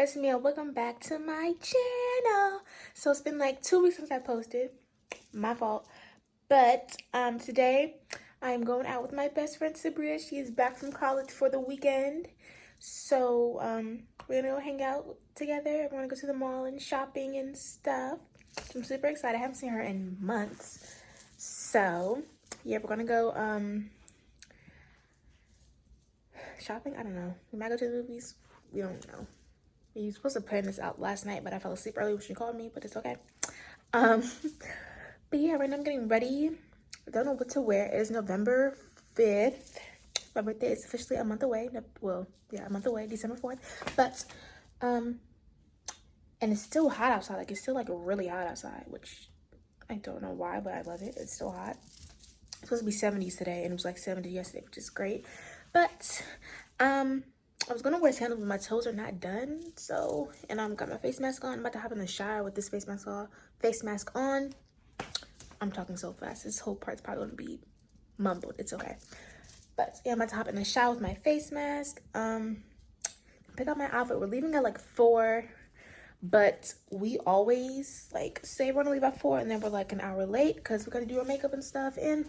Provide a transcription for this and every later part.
girl Samia. Welcome back to my channel. So it's been like 2 weeks since I posted. My fault. But today I'm going out with my best friend Sabria. She is back from college for the weekend. So we're gonna go hang out together. We're gonna go to the mall and shopping and stuff. I'm super excited. I haven't seen her in months. So yeah, we're gonna go shopping. I don't know. We might go to the movies. We don't know. We were supposed to plan this out last night, but I fell asleep early when she called me, but it's okay. But yeah, right now I'm getting ready. I don't know what to wear. It is November 5th. My birthday is officially a month away. Well, yeah, a month away, December 4th. But, and it's still hot outside. Like, it's still, like, really hot outside, which I don't know why, but I love it. It's still hot. It's supposed to be 70s today, and it was, like, 70 yesterday, which is great. But, I was gonna wear sandals, but my toes are not done. So, and got my face mask on. I'm about to hop in the shower with this face mask on. I'm talking so fast. This whole part's probably gonna be mumbled. It's okay. But yeah, I'm about to hop in the shower with my face mask. Pick out my outfit. We're leaving at like 4, but we always like say we're gonna leave at 4, and then we're like an hour late because we gotta do our makeup and stuff. And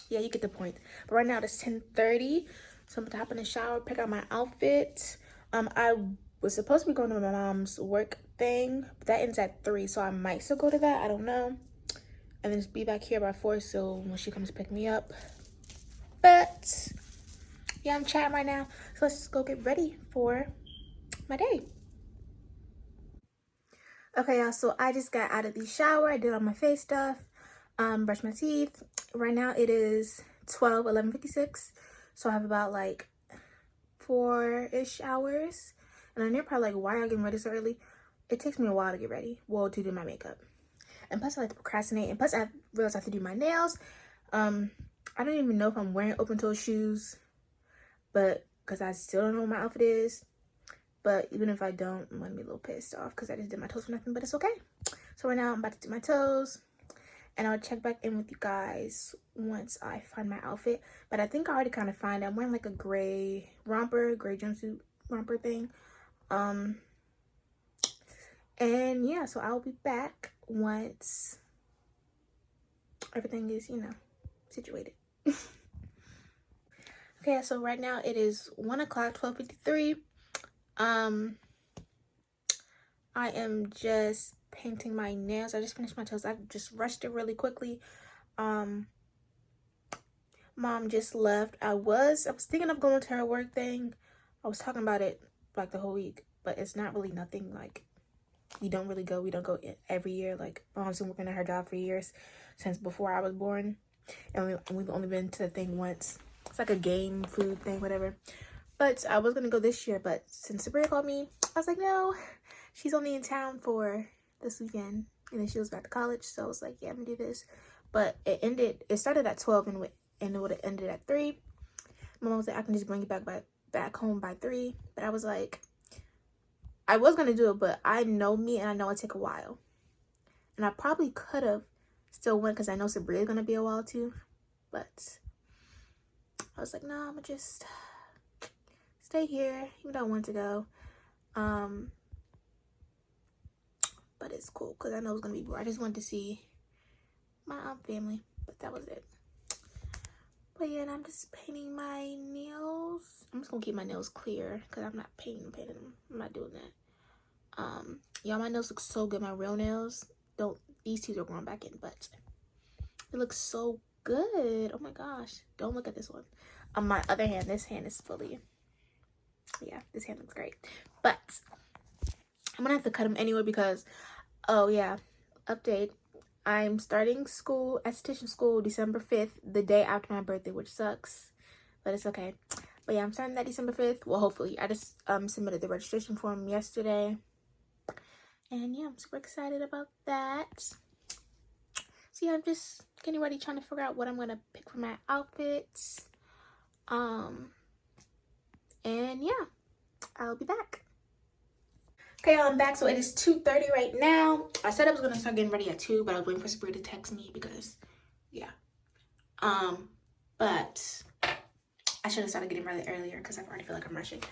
yeah, you get the point. But right now it's 10:30. So I'm gonna hop in the shower, pick out my outfit. I was supposed to be going to my mom's work thing, but that ends at 3, so I might still go to that. I don't know. And then just be back here by 4, so when she comes to pick me up. But yeah, I'm chatting right now. So let's just go get ready for my day. Okay, y'all, so I just got out of the shower. I did all my face stuff, brushed my teeth. Right now it is 11:56. So I have about like 4-ish hours. And I know you're probably like, why are you getting ready so early? It takes me a while to get ready. Well, to do my makeup. And plus I like to procrastinate. And plus I realized I have to do my nails. I don't even know if I'm wearing open toe shoes. But because I still don't know what my outfit is. But even if I don't, I'm gonna be a little pissed off because I just did my toes for nothing, but it's okay. So right now I'm about to do my toes. And I'll check back in with you guys once I find my outfit. But I think I already kind of find it. I'm wearing like a gray jumpsuit romper thing. And yeah, so I'll be back once everything is, situated. Okay, so right now it is 1 o'clock, 12:53. I am just painting my nails. I just finished my toes. I just rushed it really quickly. Mom just left. I was thinking of going to her work thing. I was talking about it like the whole week, but it's not really nothing like we don't go every year. Like mom's been working at her job for years, since before I was born, and we've only been to the thing once. It's like a game food thing, whatever. But I was gonna go this year, but since Sabrina called me, I was like, no, she's only in town for this weekend, and then she was back to college, so I was like, yeah, I'm gonna do this. But it started at 12 and it would have ended at 3. My mom was like, I can just bring you back home by 3. But I was like, I was gonna do it, but I know me and I know it take a while. And I probably could have still went because I know Sabria's gonna be a while too. But I was like, no, I'm gonna just stay here, even though I want to go. But it's cool because I know it's gonna be bored. I just wanted to see my family, but that was it. But yeah, and I'm just painting my nails. I'm just gonna keep my nails clear because I'm not painting them. I'm not doing that. Y'all, my nails look so good. My real nails these teeth are growing back in, but it looks so good. Oh my gosh, don't look at this one. On my other hand, this hand is fully, yeah, this hand looks great. But I'm gonna have to cut them anyway because, oh yeah, update. I'm starting school, esthetician school, December 5th, the day after my birthday, which sucks, but it's okay. But yeah, I'm starting that December 5th. Well, hopefully. I just submitted the registration form yesterday. And yeah, I'm super excited about that. So yeah, I'm just getting ready, trying to figure out what I'm going to pick for my outfits. And yeah, I'll be back. Okay, I'm back. So it is 2:30 right now. I said I was gonna start getting ready at 2, but I was waiting for Sabrina to text me because, yeah. But I should have started getting ready earlier because I already feel like I'm rushing.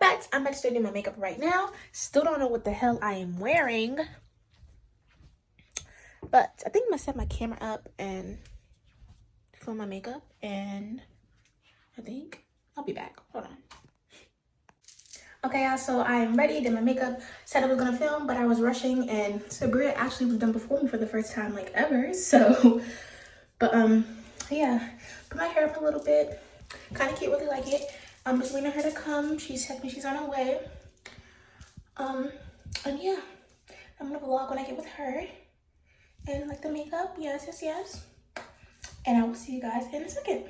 But I'm about to start doing my makeup right now. Still don't know what the hell I am wearing. But I think I'm going to set my camera up and film my makeup. And I think I'll be back. Hold on. Okay, y'all, so I'm ready. Did my makeup. Said I was going to film, but I was rushing. And Sabria actually was done before me for the first time, like, ever. So, but, yeah. Put my hair up a little bit. Kind of cute, really like it. I'm just waiting on her to come. She's texting me, she's on her way. And yeah, I'm gonna vlog when I get with her. And like the makeup, yes. And I will see you guys in a second.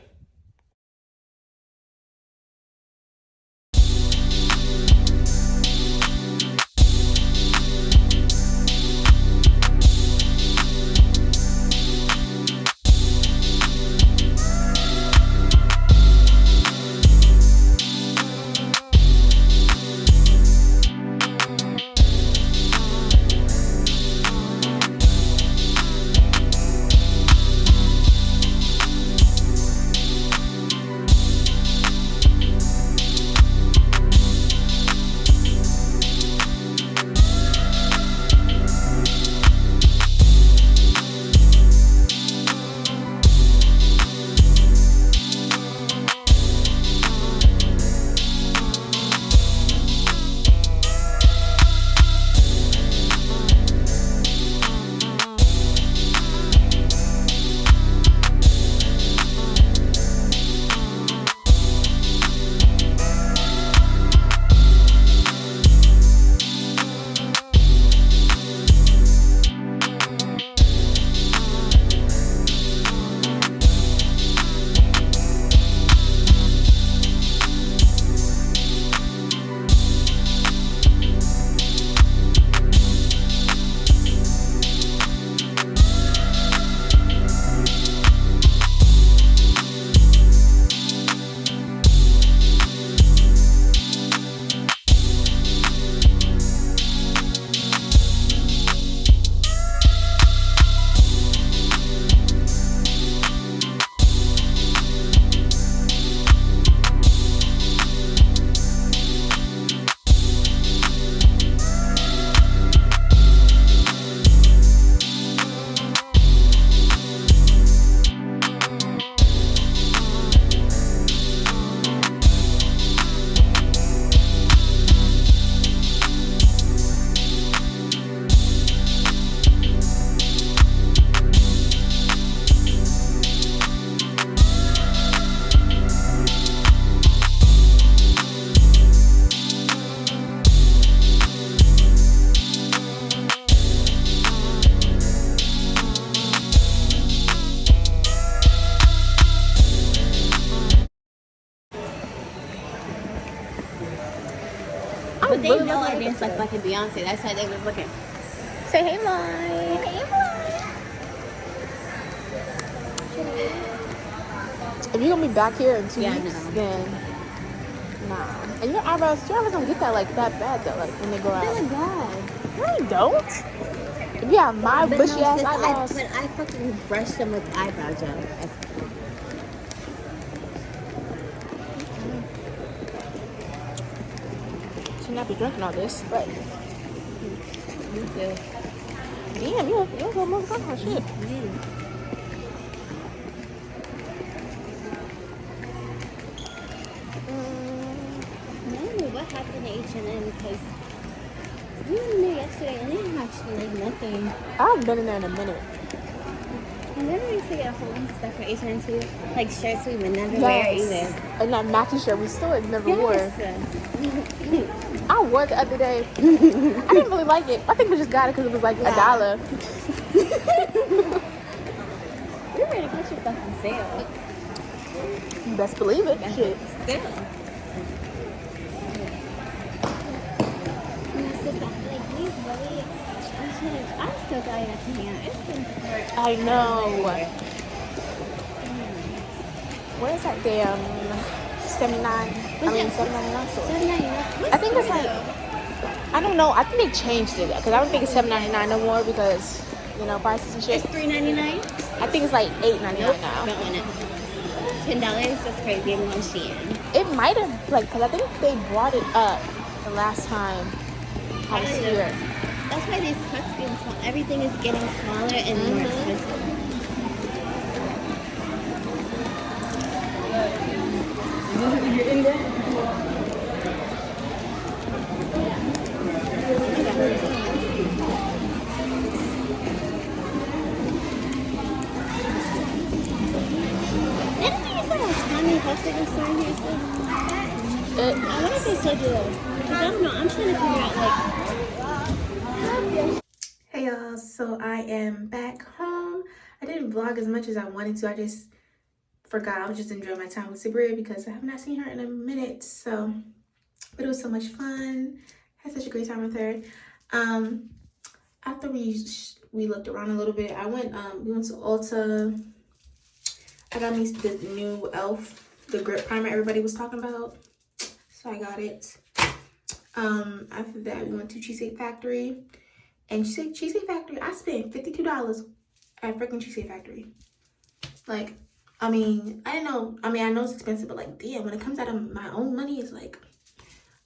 But they know I dance like fucking Beyonce. That's why they was looking. Say hey, Mike. Hey, If you're gonna be back here in 2 Yeah, weeks, no. then nah. And your eyebrows don't get that like that bad though. Like when they go out. They look bad. No, you don't. If you have my But bushy no, ass sis, eyebrows. but I fucking brushed them with eyebrow gel. Should not be drinking all this, but Me too. damn, you almost got my shit. No, what happened to H&M? Because we were in there yesterday and they didn't actually like nothing. I haven't been in there in a minute. And then we used to get a whole bunch of stuff for H&M too. Like shirts we would never wear either. And that matching shirt we still had never wore. Yes. I wore it the other day. I didn't really like it. I think we just got it because it was like $1. We were ready to catch your fucking sale. You best believe it. Shit. Still. Like, we really, I still got it at the hand. It's been hurt. I know. Where's that damn 79? $7.99 store. $7.99. I think it's like, I don't know. I think they changed it because I don't think it's $7.99 no more because, you know, prices and shit. It's $3.99. I think it's like $8.99 now. Don't want it. $10. That's crazy. I'm going Shein. It might have, like, because I think they brought it up the last time I was Probably here. That's why these cuts getting small. Everything is getting smaller and more expensive. Didn't they used to have Tommy Hilfiger store here too? I wonder if they still do though. Because I don't know. I'm trying to figure out like. Hey y'all, so I am back home. I didn't vlog as much as I wanted to. I just forgot. I was just enjoying my time with Sabria because I have not seen her in a minute. So, but it was so much fun. Had such a great time with her. After we looked around a little bit, we went to Ulta. I got me the new e.l.f. the grip primer everybody was talking about. So I got it. After that, we went to Cheesecake Factory. And Cheesecake Factory, I spent $52 at freaking Cheesecake Factory. Like, I mean, I know it's expensive, but like, damn, when it comes out of my own money, it's like,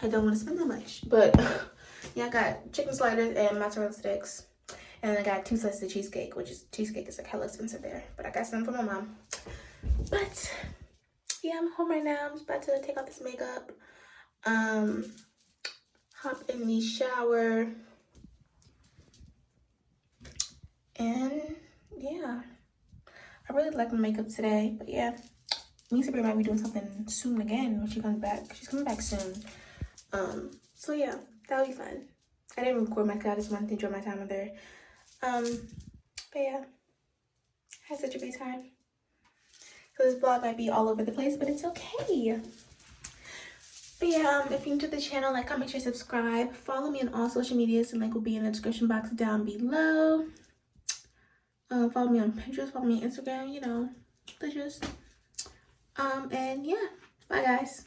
I don't want to spend that much. But yeah, I got chicken sliders and mozzarella sticks. And then I got 2 slices of cheesecake, cheesecake is like hella expensive there. But I got some for my mom. But yeah, I'm home right now. I'm just about to take off this makeup. Hop in the shower. And yeah, I really like my makeup today. But yeah, me and Sabrina might be doing something soon again when she comes back. She's coming back soon. So yeah, that'll be fun. I didn't record my class. I just wanted to enjoy my time with her. But yeah, had such a great time. So this vlog might be all over the place, but it's okay. But yeah, if you're new to the channel, like, comment, share, subscribe. Follow me on all social medias. The link will be in the description box down below. Follow me on Pinterest, follow me on Instagram, you know, the gist. And yeah, bye guys.